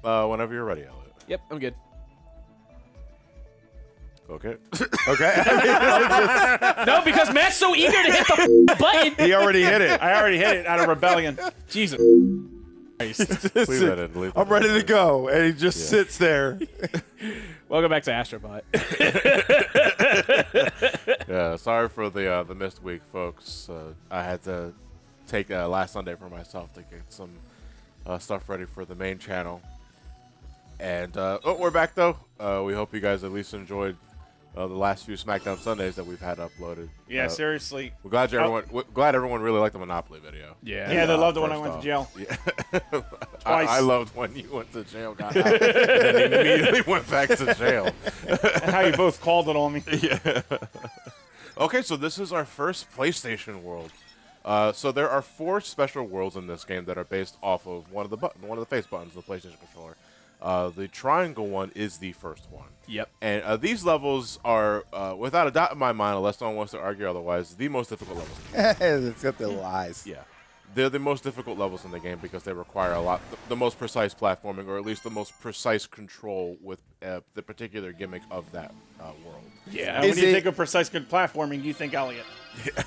Whenever you're ready, Elliot. Yep, I'm good. Okay. Okay. No, because Matt's so eager to hit the button. He already hit it. I already hit it out of rebellion. Jesus Christ. Leave that in. Leave that I'm ready to go, and he just sits there. Welcome back to Astrobot. Yeah, sorry for the missed week, folks. I had to take last Sunday for myself to get some stuff ready for the main channel. And we're back though. We hope you guys at least enjoyed the last few SmackDown Sundays that we've had uploaded. Yeah, seriously. We're glad everyone really liked the Monopoly video. Yeah. Yeah, they loved it when I First went off. to jail. Yeah. Twice. I loved when you went to jail, got out, and then immediately went back to jail. And how you both called it on me. Yeah. Okay, so this is our first PlayStation world. So there are 4 special worlds in this game that are based off of one of the face buttons of the PlayStation controller. The triangle one is the first one. Yep. And these levels are, without a doubt in my mind, unless someone wants to argue otherwise, the most difficult levels in the game. It's got the lies. Yeah. They're the most difficult levels in the game because they require the most precise platforming, or at least the most precise control with the particular gimmick of that world. Yeah. Is When you it- think of precise good platforming, you think Elliot.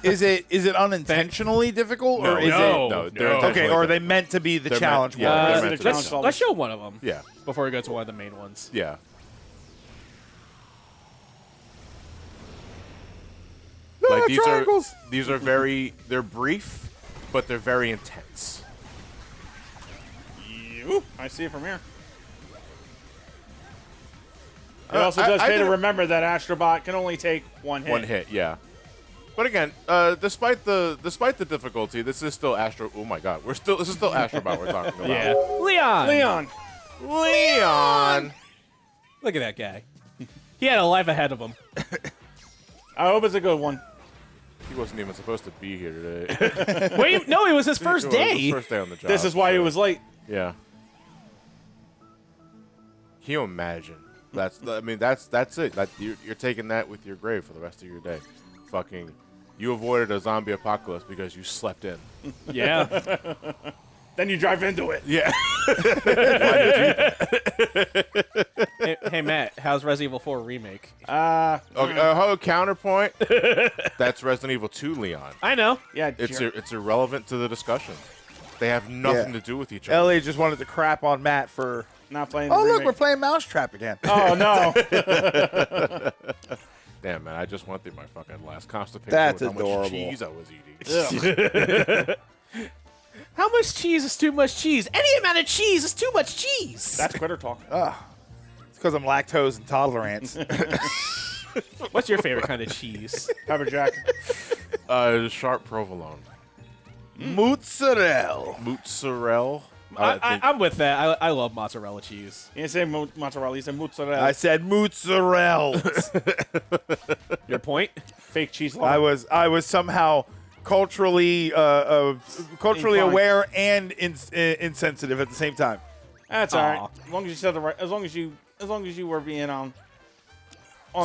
Is it unintentionally difficult, or is it? No, they're Okay, intentionally or are they difficult. meant to be the They're challenge meant- yeah, one? they're the meant to challenge be. level. Let's show one of them. Yeah. Before we go to one of the main ones. Yeah. Like triangles. these are they're brief, but they're very intense. Ooh, I see it from here. It also does pay to remember that Astrobot can only take one hit. One hit, yeah. But again, despite the difficulty, this is still Astro. Oh my God, this is still Astrobot we're talking about. Yeah. Leon. Leon. Look at that guy. He had a life ahead of him. I hope it's a good one. He wasn't even supposed to be here today. Wait, no, it was his first It was his day. first day on the job. This is why he was late. Yeah. Can you imagine? That's it. You're taking that with your grave for the rest of your day. Fucking, you avoided a zombie apocalypse because you slept in. Yeah. Then you drive into it. Yeah. Hey, Matt, how's Resident Evil 4 Remake? Okay, counterpoint. That's Resident Evil 2, Leon. I know. Yeah, It's irrelevant to the discussion. They have nothing to do with each other. Elliot just wanted to crap on Matt for. not playing. Oh the look, remake. we're playing Mousetrap again. Oh no. Damn, man, I just went through my fucking last constipation That's with how adorable. much cheese I was eating. How much cheese is too much cheese? Any amount of cheese is too much cheese. That's quitter talk. It's because I'm lactose intolerant. What's your favorite kind of cheese? Pepper Jack. Sharp provolone. Mozzarella. Mozzarella. I'm with that. I love mozzarella cheese. You didn't say mozzarella. You said mozzarella. I said mozzarella. Your point? Fake cheese. Lover. I was somehow culturally Inclined. aware and insensitive at the same time. That's all right. Aw. As long as you said the right. As long as you were being on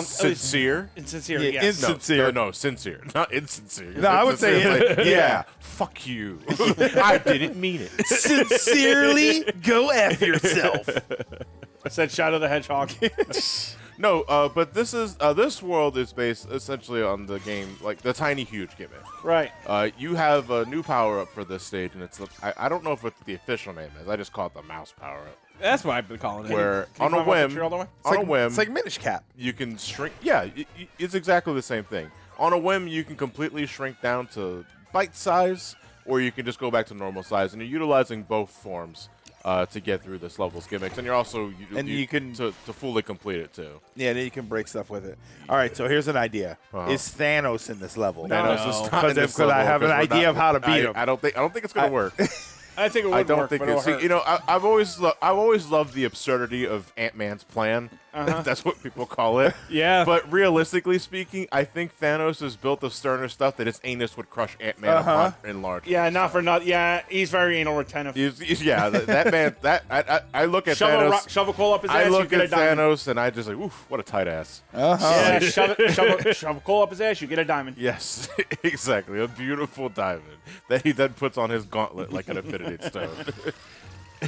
Sincere? Insincere. Yeah, Yes. insincere. No, sincere. Not insincere. No, I would say Insincere is yeah. Fuck you. I didn't mean it. Sincerely, go F yourself. I said Shadow the Hedgehog. No, but this world is based essentially on the game, like the Tiny Huge gimmick. Right. You have a new power up for this stage, and it's I don't know if what the official name is. I just call it the mouse power up. That's what I've been calling it. Where Can you on a climb up the whim, tree all the way? It's like Minish Cap. you can shrink. Yeah, it's exactly the same thing. On a whim, you can completely shrink down to bite size, or you can just go back to normal size, and you're utilizing both forms to get through this level's gimmicks, and you're also you can to fully complete it too. Yeah, then you can break stuff with it. All right, so here's an idea: Is Thanos in this level? Thanos is not in this Because I level, have an 'cause we're idea not- of how to beat him. I don't think it's gonna work. I think it would I don't work, think but it's. it'll See, hurt. I've always loved the absurdity of Ant-Man's plan. That's what people call it. Yeah. But realistically speaking, I think Thanos is built of sterner stuff that his anus would crush Ant-Man upon in large. Yeah, not for nothing. Yeah, he's very anal retentive. Yeah, that man. I look at Shovel, Thanos. shovel coal up his I ass. You look get a at diamond. Thanos and I just like, oof, what a tight ass. Yeah, shovel coal up his ass. You get a diamond. Yes, exactly. A beautiful diamond that he then puts on his gauntlet like an Infinity Stone.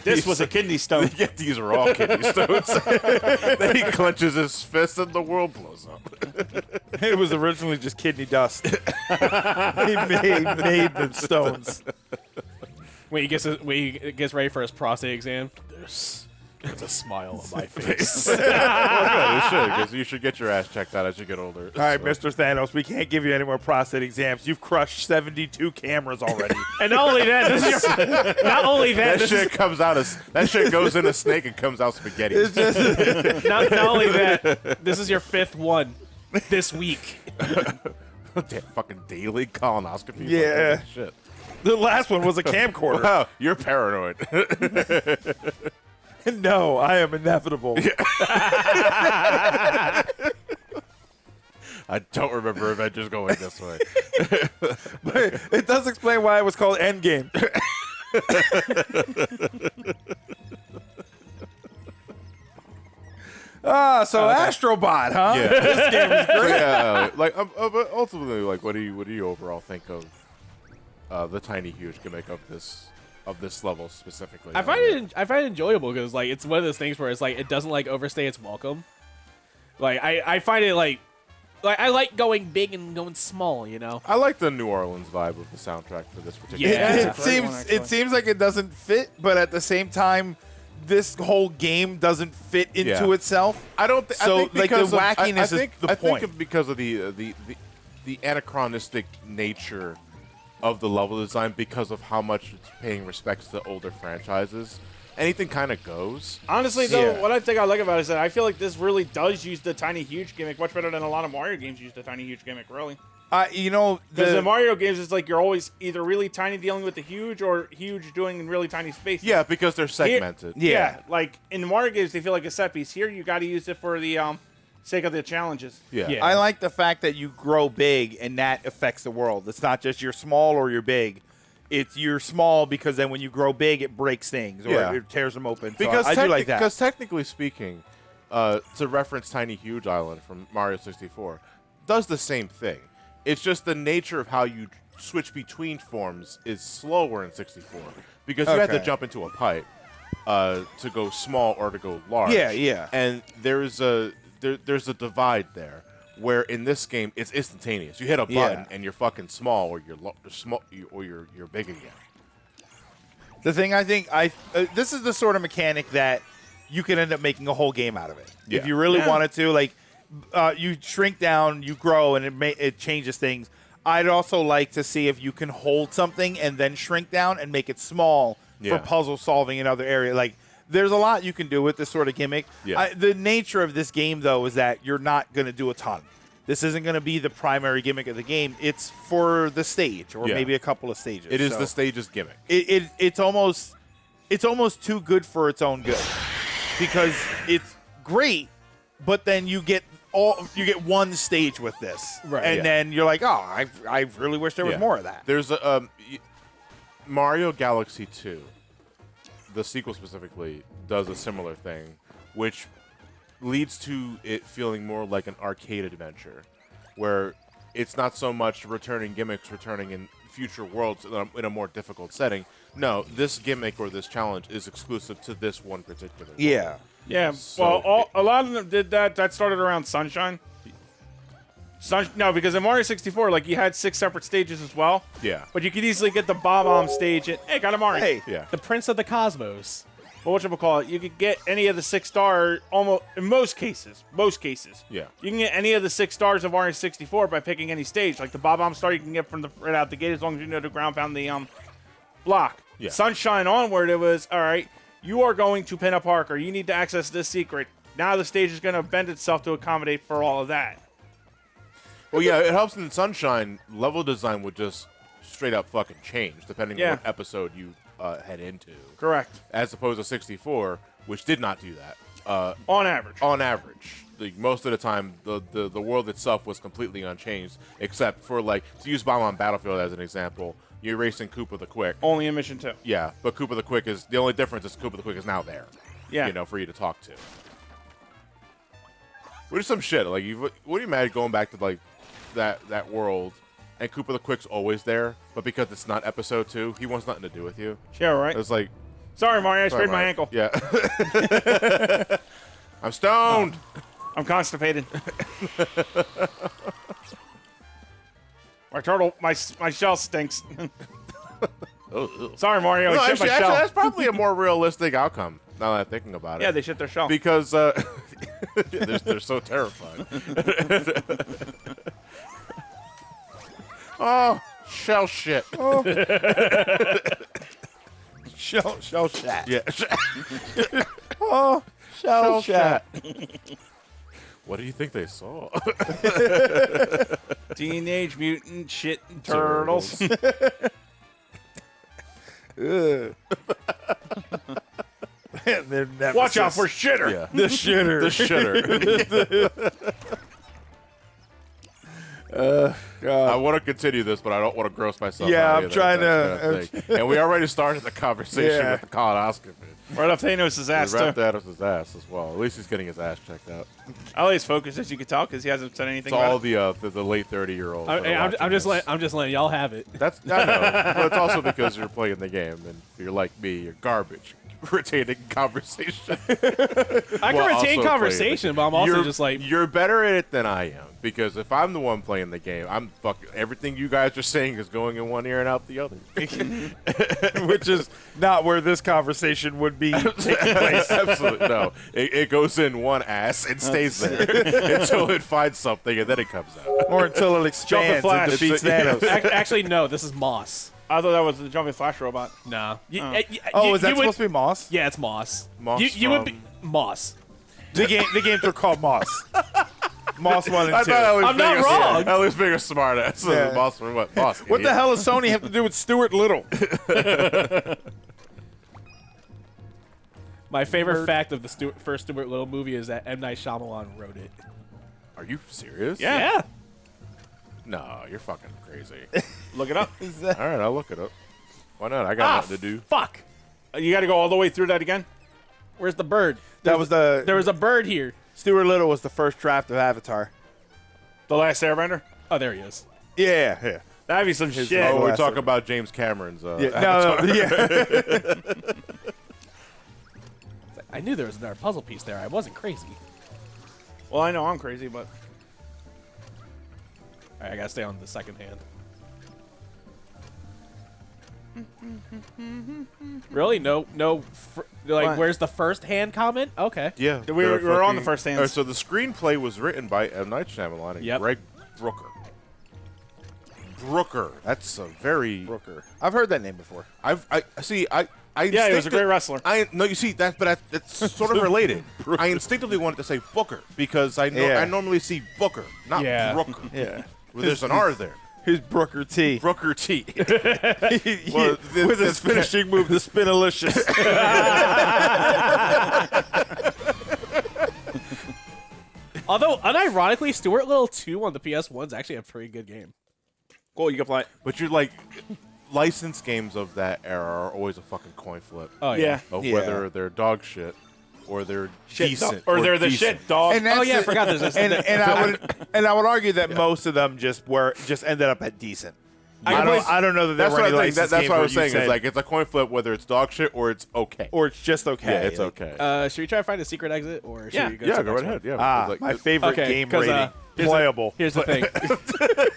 This was a kidney stone. Yeah, these are all kidney stones. Then he clenches his fist and the world blows up. It was originally just kidney dust. He made the stones. When he gets ready for his prostate exam, there's a smile on my face. Well, good, it should, because you should get your ass checked out as you get older. All right, Mr. Thanos, we can't give you any more prostate exams. You've crushed 72 cameras already. And not only that, That shit comes out as that shit goes in a snake and comes out spaghetti. not only that, this is your 5th one this week. Damn, fucking daily colonoscopy. Yeah. Fucking shit. The last one was a camcorder. Wow, you're paranoid. No, I am inevitable. I don't remember Avengers going this way. But it does explain why it was called Endgame. So Astrobot, huh? Yeah. This game is So, great. yeah, but ultimately, like, what do you overall think of the tiny huge gimmick of this level specifically? I find it enjoyable because like it's one of those things where it's like it doesn't like overstay its welcome. Like I find it like I like going big and going small, you know. I like the New Orleans vibe of the soundtrack for this particular. Yeah. game. It That's a great one, seems actually. it seems like it doesn't fit, but at the same time, this whole game doesn't fit into Yeah. itself. I don't. So, I think like, the because of- wackiness I is think, the I point. think because of the anachronistic nature of the level design, because of how much it's paying respects to older franchises, anything kind of goes. Honestly, though, Yeah. what I think I like about it is that I feel like this really does use the tiny huge gimmick much better than a lot of Mario games use the tiny huge gimmick, really. You know, Because in Mario games, it's like you're always either really tiny dealing with the huge or huge doing really tiny spaces. Yeah, because they're segmented. Yeah. Like in Mario games, they feel like a set piece. Here, you got to use it for the sake of the challenges. Yeah. Yeah. I like the fact that you grow big and that affects the world. It's not just you're small or you're big. It's you're small because then when you grow big, it breaks things or Yeah. it tears them open. So Because I do like that. Because technically speaking, to reference Tiny Huge Island from Mario 64, does the same thing. It's just the nature of how you switch between forms is slower in 64 because you have to Okay. jump into a pipe to go small or to go large. Yeah, yeah. And there's a divide there where in this game it's instantaneous. You hit a button Yeah. and you're fucking small or you're small or you're big again. The thing I think this is the sort of mechanic that you can end up making a whole game out of it Yeah. if you really Yeah. wanted to. Like you shrink down, you grow, and it changes things. I'd also like to see if you can hold something and then shrink down and make it small Yeah. for puzzle solving in other areas. Like there's a lot you can do with this sort of gimmick. Yeah. The nature of this game though is that you're not going to do a ton. This isn't going to be the primary gimmick of the game. It's for the stage or Yeah. maybe a couple of stages. It is So the stage's gimmick. it's almost too good for its own good because it's great, but then you get one stage with this, Right, and yeah. then you're like, oh, I really wish there was Yeah. more of that. There's a Mario Galaxy 2, the sequel specifically, does a similar thing, which leads to it feeling more like an arcade adventure, where it's not so much returning gimmicks, returning in future worlds in a more difficult setting. No, this gimmick or this challenge is exclusive to this one particular world. Yeah, Yeah, So- well, a lot of them did that. That started around Sunshine. No, because in Mario 64, like you had 6 separate stages as well. Yeah. But you could easily get the Bob-omb stage and hey, got a Mario. hey, Yeah. The Prince of the Cosmos. Well, whatchamacallit, you could get any of the 6 star almost in most cases. Yeah. You can get any of the 6 stars of Mario 64 by picking any stage. Like the Bob-omb star you can get from right out the gate as long as you know to ground pound the block. Yeah. Sunshine onward, it was all right. You are going to pin a park, or you need to access this secret. Now the stage is going to bend itself to accommodate for all of that. Well, yeah, it helps in Sunshine. Level design would just straight up fucking change depending Yeah. on what episode you head into. Correct. As opposed to 64, which did not do that. On average. On average, like most of the time, the world itself was completely unchanged, except for like to use Bomb on Battlefield as an example. You're racing Koopa the Quick. Only in mission 2. Yeah, but Koopa the Quick is the only difference is Koopa the Quick is now there. Yeah. You know, for you to talk to. Which is some shit. Like, what do you mad going back to like that world, and Koopa the Quick's always there, but because it's not episode 2, he wants nothing to do with you. Yeah, right. It's like, Sorry, Mario. I sprained my Mario. ankle. Yeah. I'm stoned. I'm constipated. My shell stinks. Sorry, Mario. No, I shit actually, my shell. that's probably a more realistic outcome now that I'm thinking about it. Yeah, they shit their shell. Because they're so terrified. Oh, shell shit. Shell shat. Yeah. Oh, shell shat. What do you think they saw? Teenage Mutant Shit Turtles. Ugh. They're never Watch out for shitter. Yeah. the shitter. The shitter. God. I want to continue this, but I don't want to gross myself Yeah, out I'm either. trying That's to- the thing. And we already started the conversation Yeah. with the colonoscopy. Right up Thanos' ass, Right too. that up his ass as well. At least he's getting his ass checked out. Ali's focused, as you can tell, because he hasn't said anything It's about all it. the late 30-year-olds. I'm just letting y'all have it. That's I know, but it's also because you're playing the game and you're like me. You're garbage. Retaining conversation. I can Well, retain also conversation, but I'm also just like, you're better at it than I am because if I'm the one playing the game, I'm fucking everything you guys are saying is going in one ear and out the other. Which is not where this conversation would be taking place. Absolutely no. It goes in one ass and stays there until it finds something and then it comes out. Or until it expands and Flash. defeats It's- Thanos. actually, no, this is Moss. I thought that was the jumping flash robot. Nah. Oh, is that supposed to be Moss? Yeah, it's Moss. Moss You would be from- Moss. The games are called Moss. Moss 1 and 2. I'm not wrong. At least being a smart ass. Yeah. Boss from what? Boss. What the idiot. hell does Sony have to do with Stuart Little? My favorite fact of the first Stuart Little movie is that M. Night Shyamalan wrote it. Are you serious? Yeah. No, you're fucking crazy. Look it up. All right, I'll look it up. Why not? I got nothing to do. Fuck. You got to go all the way through that again? Where's the bird? That was the There was a bird here. Stuart Little was the first draft of Avatar. The Last Airbender? Oh, there he is. Yeah. That'd be some shit. Oh, we're last talking one. about James Cameron's. No, yeah. I knew there was another puzzle piece there. I wasn't crazy. Well, I know I'm crazy, but... All right, I gotta stay on the second hand. Really? No. What? Where's the first hand comment? Okay. Yeah, We were on the first hands. All right, so the screenplay was written by M. Night Shyamalan and Yep. Greg Brooker. Brooker. That's a very. Brooker. I've heard that name before. I see. I Yeah, he was a great wrestler. No, you see that's sort of related. I instinctively wanted to say Booker because I know Yeah. I normally see Booker, not Yeah. Brooker. Yeah. Well, there's an R there. Who's Brooker T? Brooker T. Well, with his finishing move, the Spinalicious. Although, unironically, Stuart Little 2 on the PS1 is actually a pretty good game. Cool, you can play it. But you're like, licensed games of that era are always a fucking coin flip Oh, Yeah. of Yeah. whether they're dog shit or they're Shit, decent or they're the decent. shit, dog. And that's Oh, yeah, I the- forgot there's this. and I would argue that most of them just ended up at decent. I don't know that there That's were what any I think. licensed That's games what I where was you saying. said- It's like it's a coin flip whether it's dog shit or it's okay. or it's just okay. yeah, it's Like, okay. Should we try to find a secret exit, or should Yeah. we go Yeah, to go the right next ahead. one? Yeah. my favorite Okay, game 'cause, rating. here's Playable. Here's the thing.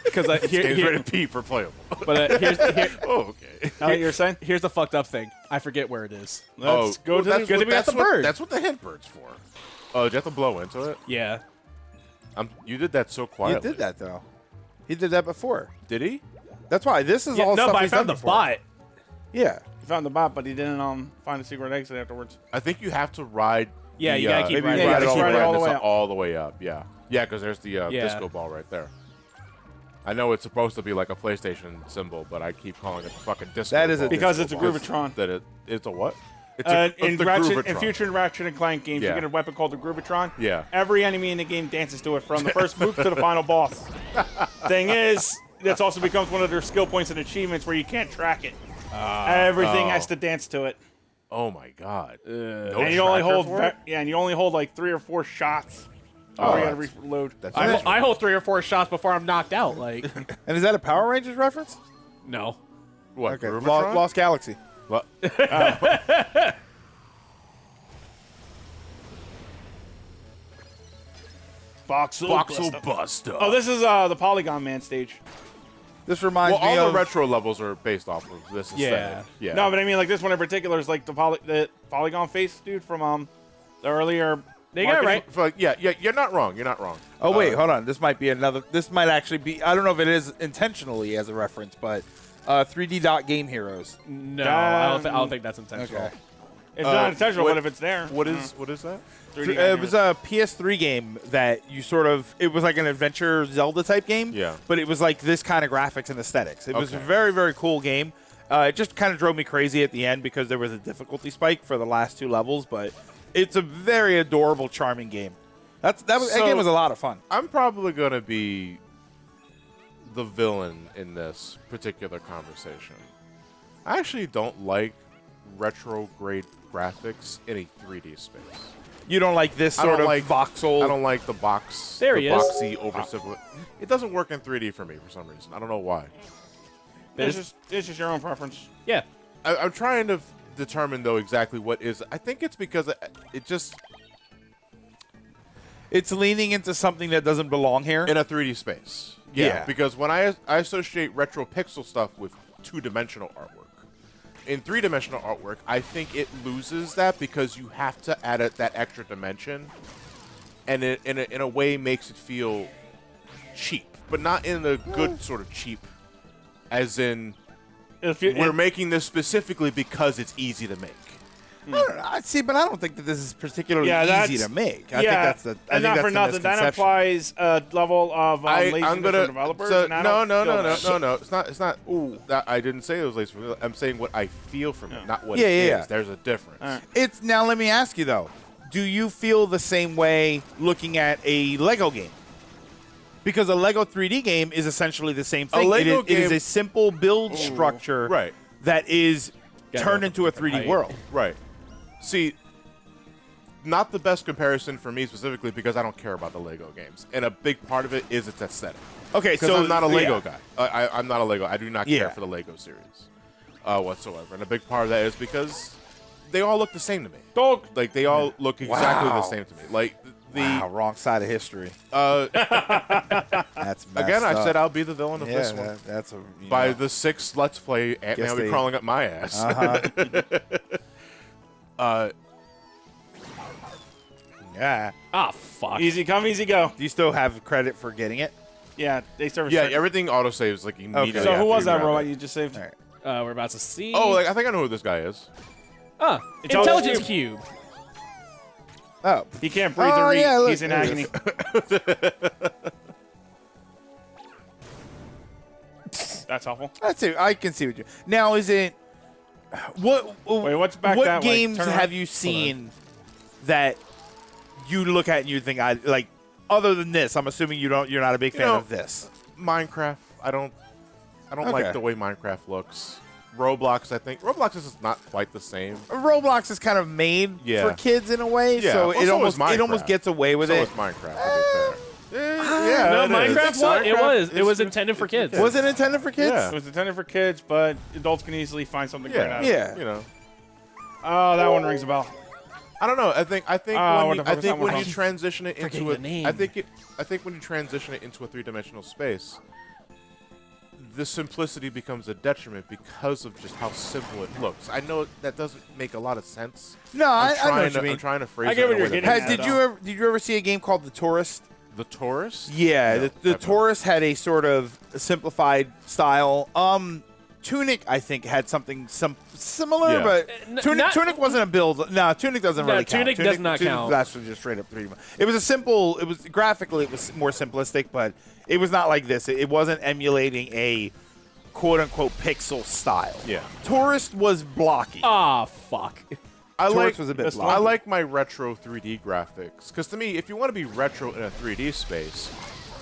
Because Game's rated P for playable. but Oh, okay. What you're saying? here's the fucked up thing. I forget where it is. Let's go to that's the... what, be at that's the what- bird. That's what the hint bird's for. Oh, did you have to blow into it? Yeah. You did that so He quietly. did that though. He did that before. Did he? That's why this is Yeah, all no, stuff but I he's done found the before. bot. Yeah. He found the bot, but he didn't find a secret exit afterwards. I think you have to ride. Yeah, the, you gotta keep maybe riding you it. gotta Yeah, keep ride it riding all the this way up. all the way up. Yeah, yeah, because there's the Yeah. disco ball right there. I know it's supposed to be like a PlayStation symbol, but I keep calling it the fucking disco. That is a ball. Because disco it's a ball. Groovatron. It's a what? It's a In the Ratchet, in Groovatron. future Ratchet and Clank games, Yeah. you get a weapon called the Groovatron. Yeah. Every enemy in the game dances to it, from the first move to the final boss. Thing is, that's also becomes one of their skill points and achievements where you can't track it. Everything has to dance to it. Oh my god! No And you only tracker hold, for it? and you only hold like 3 or 4 shots. Before you gotta that's- reload. That's I hold 3 or 4 shots before I'm knocked out. Like, And is that a Power Rangers reference? no. what? Okay. Groovatron? Lost Galaxy. Well, Boxel Bust-Up. Oh, this is the Polygon Man stage. This reminds Well, me all of the retro levels are based off of this aesthetic. Yeah. No, but I mean, like this one in particular is like the Polygon face dude from the earlier. They got it right. Yeah, you're not wrong. You're not wrong. Oh wait, hold on. This might be another. This might actually be. I don't know if it is intentionally as a reference, but 3D Dot Game Heroes. No, I don't think that's intentional. Okay. It's not intentional, what- but if it's there, What is that? 3D It was a PS3 game that you sort of. It was like an adventure Zelda type game. Yeah. But it was like this kind of graphics and aesthetics. It was a Okay. very very cool game. It just kind of drove me crazy at the end because there was a difficulty spike for the last 2 levels, but it's a very adorable, charming game. That game was a lot of fun. I'm probably gonna be the villain in this particular conversation. I actually don't like retrograde graphics in a 3D space. You don't like this I sort don't of like voxel. I don't like the box. There the he is. boxy oversimple. It doesn't work in 3D for me for some reason. I don't know why. it's just your own preference. Yeah. I'm trying to determine though exactly what is. I think it's because it just It's leaning into something that doesn't belong here. in a 3D space. Yeah. Because when I associate retro pixel stuff with 2-dimensional artwork. In 3-dimensional artwork, I think it loses that because you have to add that extra dimension, and it in a way makes it feel cheap, but not in a good sort of cheap, as in we're making this specifically because it's easy to make. I don't know. See, but I don't think that this is particularly Yeah, easy that's- to make. I yeah, think that's the. I and think not that's for the nothing. That misconception. implies a level of laziness I'm gonna for developers. so, and I no, don't no, feel no, no, that. no, no. It's not. Ooh, I didn't say it was lazy. I'm saying what I feel from it, not what Yeah, it is. yeah. There's a difference. All right. It's now. Let me ask you though. Do you feel the same way looking at a Lego game? Because a Lego 3D game is essentially the same thing. Lego it is game- a simple build structure Right. that is Gotta turned go into a from 3D height. world. Right. See, not the best comparison for me specifically because I don't care about the Lego games, and a big part of it is its aesthetic. Okay, Because so I'm not a Lego yeah. guy. I'm not a Lego. I do not care Yeah. for the Lego series whatsoever, and a big part of that is because they all look the same to me. Dog. Like they all look exactly the Wow. same to me. Like the Wow, wrong side of history. uh, That's messed again, I up. said I'll be the villain of yeah, this one. that's a you By know. the 6th Let's Play, Ant-Man Guess will be they- crawling up my ass. Yeah. Ah, fuck. Easy come, easy go. Do you still have credit for getting it? Yeah, they service. Yeah, everything autosaves like immediately. So who after was you that grab robot it. you just saved? All right. We're about to see. Oh, like, I think I know who this guy is. Intelligence Cube. Oh. He can't breathe Oh, or eat. yeah, look, He's in there it agony. That's awful. That's it. I can see what you. Now, is it what? Wait, what's back What that way? games Turn around. have you seen that you look at and you think I like? Other than this, I'm assuming you're not a big fan know, of this. Minecraft. I don't Okay. like the way Minecraft looks. Roblox, I think. Roblox is not quite the same. Roblox is kind of made Yeah. for kids in a way, Yeah, so well, it so almost is Minecraft. gets away with So it. is Minecraft, to be fair. Yeah, No, it is. Minecraft was. It was. It was It's- intended for kids. Was it intended for kids? Yeah. It was intended for kids, but adults can easily find something great out of it. Yeah. You know. Oh, that one rings a bell. I don't know. I think what when the you, fuck I is think that when one you called? transition it Forgetting into the name. I think when you transition it into a 3-dimensional space, the simplicity becomes a detriment because of just how simple it looks. I know that doesn't make a lot of sense. No, I know what you I'm mean. trying to phrase I get it in what a you're way that getting makes at. Did you ever see a game called The Tourist? The Tourist? Yeah, No, the I've Taurus had a sort of simplified style. Tunic, I think, had something similar, Yeah. but N- not- Tunic wasn't a build. No, Tunic doesn't No, really count. Tunic does not count. That's just straight up 3D. It was a simple. It was graphically, it was more simplistic, but it was not like this. It wasn't emulating a quote unquote pixel style. Yeah. Tourist was blocky. Ah, fuck. I Taurus like was a bit That's blocky. I like my retro 3D graphics because to me, if you want to be retro in a 3D space,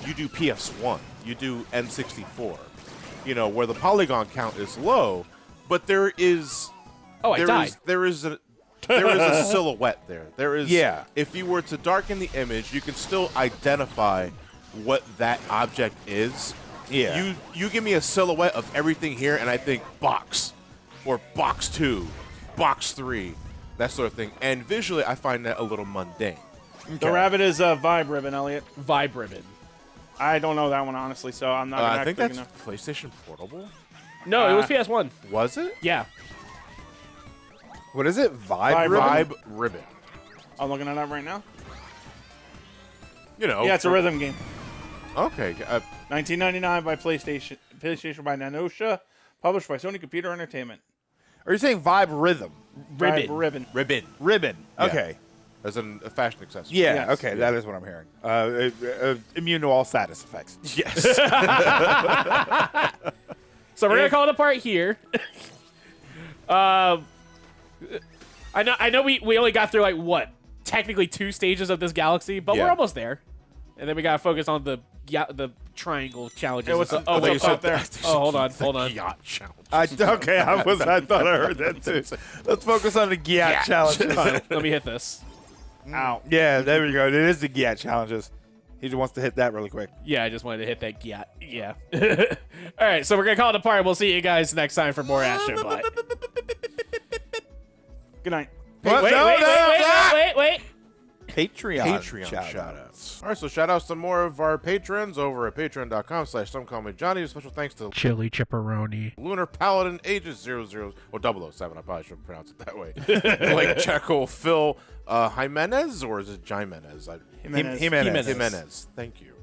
you do PS1, you do N64, you know, where the polygon count is low, but there is Oh, I died. there is a silhouette there. There is Yeah. If you were to darken the image, you can still identify what that object is. Yeah. You give me a silhouette of everything here, and I think box. or box 2, box 3, that sort of thing. And visually, I find that a little mundane. The rabbit is Vibe Ribbon, Elliot. Vibe Ribbon. I don't know that one, honestly, so I'm not I think that's enough. PlayStation Portable. No, it was PS1. Was it? Yeah. What is it? Vibe Vibe Ribbon. I'm looking it up right now. You know. Yeah, it's a rhythm game. Okay. 1999 by PlayStation by Nanosha, published by Sony Computer Entertainment. Are you saying Vibe Rhythm? Vibe Ribbon. Ribbon. Yeah. Okay. As a fashion accessory. Yeah, Yes. okay, that is what I'm hearing. Immune to all status effects. Yes. So we're gonna call it apart here. I know we only got through like what, technically 2 stages of this galaxy, but Yeah. we're almost there. And then we gotta focus on the triangle challenges. Hey, what's and the- stuff. what's up there? Oh, hold on. Yacht challenge. I thought I heard that too. Let's focus on the Giat challenges. Let me hit this. Ow. Yeah, there we go. It is the Giat challenges. He just wants to hit that really quick. Yeah, I just wanted to hit that gyat. Yeah. All right, so we're gonna call it apart. We'll see you guys next time for more Astrobot. Good night. What? Wait. Patreon shoutouts. All right, so shout outs to more of our patrons over at patreon.com/SomeCallMeJohnny. A special thanks to Chili Chipperoni. Lunar Paladin, Ages 00, or 007, I probably shouldn't pronounce it that way. Blake Checo, Phil Jimenez, or is it Jimenez? Jimenez. Thank you.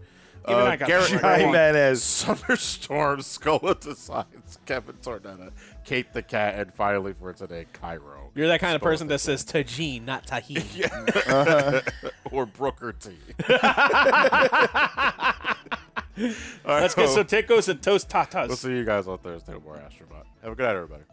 Even I got Garrett that right. Jimenez. Thunderstorm, Scola Designs, Kevin Tornetta, Kate the Cat, and finally for today, Cairo. You're that kind of person that says Tajin, not Tahini. Or Brooker T. Let's get some tacos and toast tatas. We'll see you guys on Thursday with more Astrobot. Have a good night, everybody.